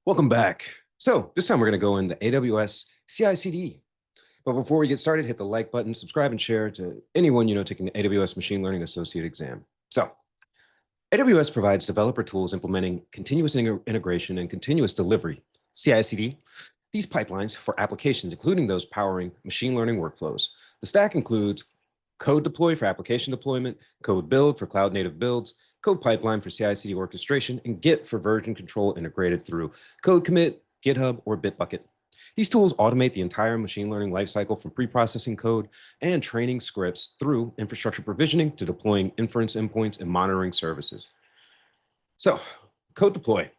Welcome back. So this time we're going to go into AWS CICD. But before we get started, hit the like button, subscribe, and share to anyone you know taking the AWS Machine Learning Associate exam. So AWS provides developer tools implementing continuous integration and continuous delivery, CI/CD, these pipelines for applications, including those powering machine learning workflows. The stack includes CodeDeploy for application deployment, CodeBuild for cloud-native builds, CodePipeline for CI/CD orchestration, and Git for version control integrated through CodeCommit, GitHub, or Bitbucket. These tools automate the entire machine learning lifecycle from pre-processing code and training scripts through infrastructure provisioning to deploying inference endpoints and monitoring services. So, CodeDeploy.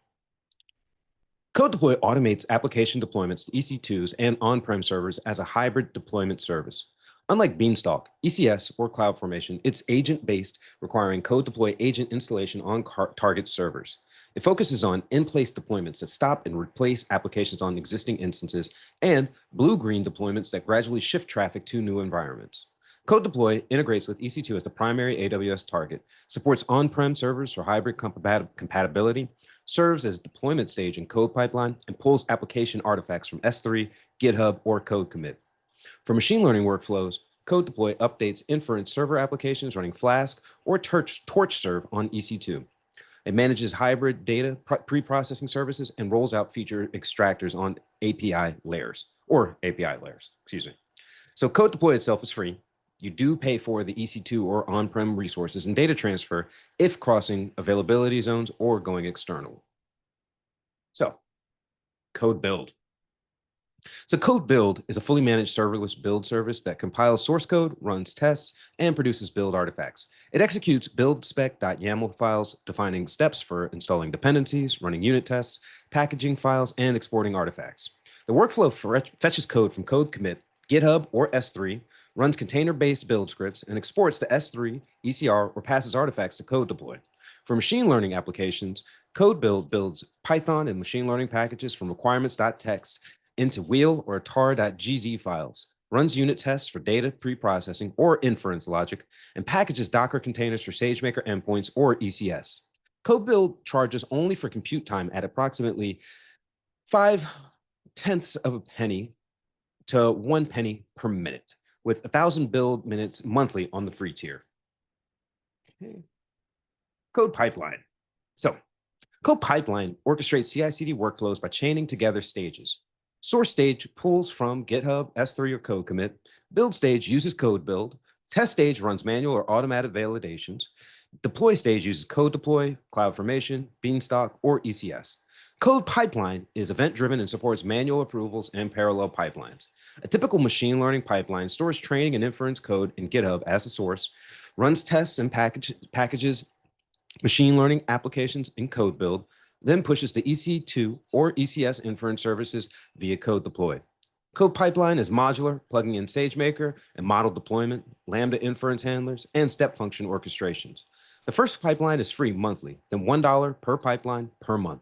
CodeDeploy automates application deployments to EC2s and on-prem servers as a hybrid deployment service. Unlike Beanstalk, ECS, or CloudFormation, it's agent-based, requiring CodeDeploy agent installation on target servers. It focuses on in-place deployments that stop and replace applications on existing instances and blue-green deployments that gradually shift traffic to new environments. CodeDeploy integrates with EC2 as the primary AWS target, supports on-prem servers for hybrid compatibility, serves as deployment stage in CodePipeline, and pulls application artifacts from S3, GitHub, or CodeCommit. For machine learning workflows, CodeDeploy updates inference server applications running Flask or TorchServe on EC2. It manages hybrid data pre-processing services and rolls out feature extractors on API layers. So CodeDeploy itself is free. You do pay for the EC2 or on-prem resources and data transfer if crossing availability zones or going external. So, CodeBuild. So CodeBuild is a fully managed serverless build service that compiles source code, runs tests, and produces build artifacts. It executes buildspec.yaml files, defining steps for installing dependencies, running unit tests, packaging files, and exporting artifacts. The workflow fetches code from CodeCommit, GitHub, or S3, runs container-based build scripts, and exports to S3, ECR, or passes artifacts to CodeDeploy. For machine learning applications, CodeBuild builds Python and machine learning packages from requirements.txt into wheel or tar.gz files, runs unit tests for data pre-processing or inference logic, and packages Docker containers for SageMaker endpoints or ECS. CodeBuild charges only for compute time at approximately 0.5 of a penny to 1 penny per minute, with 1,000 build minutes monthly on the free tier. Okay. CodePipeline. So, CodePipeline orchestrates CI/CD workflows by chaining together stages. Source stage pulls from GitHub, S3, or CodeCommit. Build stage uses CodeBuild. Test stage runs manual or automated validations. Deploy stage uses CodeDeploy, CloudFormation, Beanstalk, or ECS. CodePipeline is event-driven and supports manual approvals and parallel pipelines. A typical machine learning pipeline stores training and inference code in GitHub as the source, runs tests and packages machine learning applications in CodeBuild, then pushes to EC2 or ECS inference services via CodeDeploy. CodePipeline is modular, plugging in SageMaker and model deployment, Lambda inference handlers, and step function orchestrations. The first pipeline is free monthly, then $1 per pipeline per month.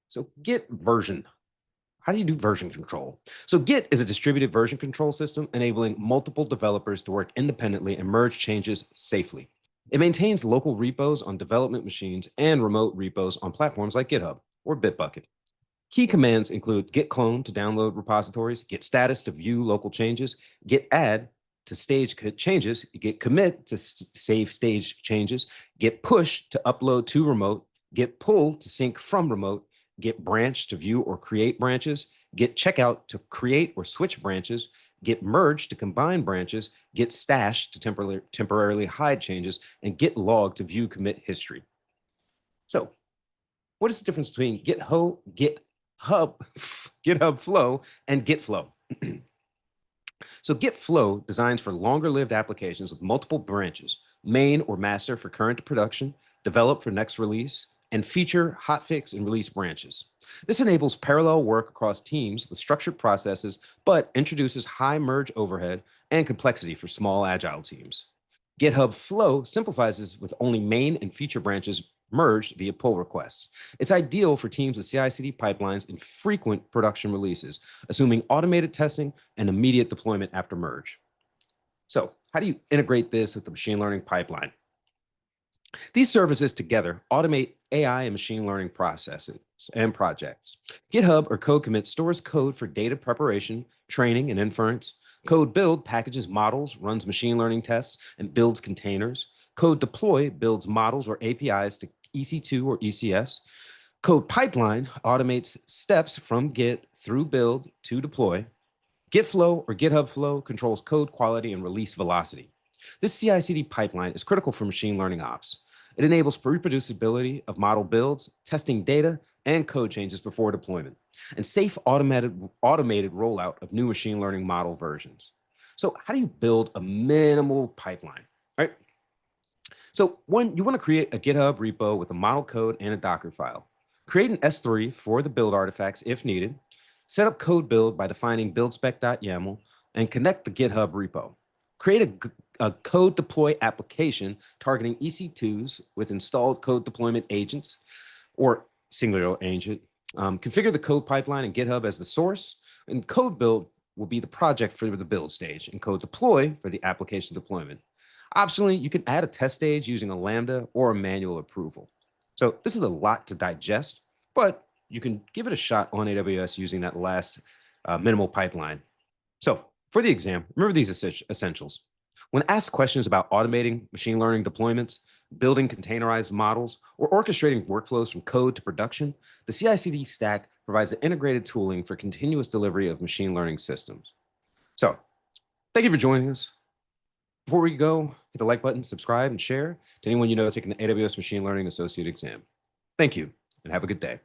So Git version. How do you do version control? So Git is a distributed version control system enabling multiple developers to work independently and merge changes safely. It maintains local repos on development machines and remote repos on platforms like GitHub or Bitbucket. Key commands include git clone to download repositories, git status to view local changes, git add to stage changes, git commit to save stage changes, git push to upload to remote, git pull to sync from remote, git branch to view or create branches, git checkout to create or switch branches, git merge to combine branches, git stash to temporarily hide changes, and git log to view commit history. So what is the difference between GitHub Flow and Git Flow? So Git Flow designs for longer-lived applications with multiple branches, main or master for current production, develop for next release, and feature, hotfix, and release branches. This enables parallel work across teams with structured processes, but introduces high merge overhead and complexity for small agile teams. GitHub Flow simplifies with only main and feature branches merged via pull requests. It's ideal for teams with CI/CD pipelines and frequent production releases, assuming automated testing and immediate deployment after merge. So how do you integrate this with the machine learning pipeline? These services together automate AI and machine learning processes and projects. GitHub or code commit stores code for data preparation, training, and inference. CodeBuild packages models, runs machine learning tests, and builds containers. CodeDeploy builds models or APIs to EC2 or ECS. CodePipeline automates steps from Git through build to deploy. GitFlow or GitHub Flow controls code quality and release velocity. This CI/CD pipeline is critical for machine learning ops. It enables reproducibility of model builds, testing data, and code changes before deployment, and safe automated rollout of new machine learning model versions. So how do you build a minimal pipeline? Right. So one, you want to create a GitHub repo with a model code and a Docker file. Create an S3 for the build artifacts if needed. Set up CodeBuild by defining buildspec.yaml and connect the GitHub repo. Create a code deploy application targeting EC2s with installed code deployment agents or singular agent. Configure the code pipeline in GitHub as the source, and CodeBuild will be the project for the build stage, and CodeDeploy for the application deployment. Optionally, you can add a test stage using a Lambda or a manual approval. So this is a lot to digest, but you can give it a shot on AWS using that last minimal pipeline. So for the exam, remember these essentials. When asked questions about automating machine learning deployments, building containerized models, or orchestrating workflows from code to production, the CI/CD stack provides an integrated tooling for continuous delivery of machine learning systems. So thank you for joining us. Before we go, hit the like button, subscribe, and share to anyone you know taking the AWS Machine Learning Associate exam. Thank you, and have a good day.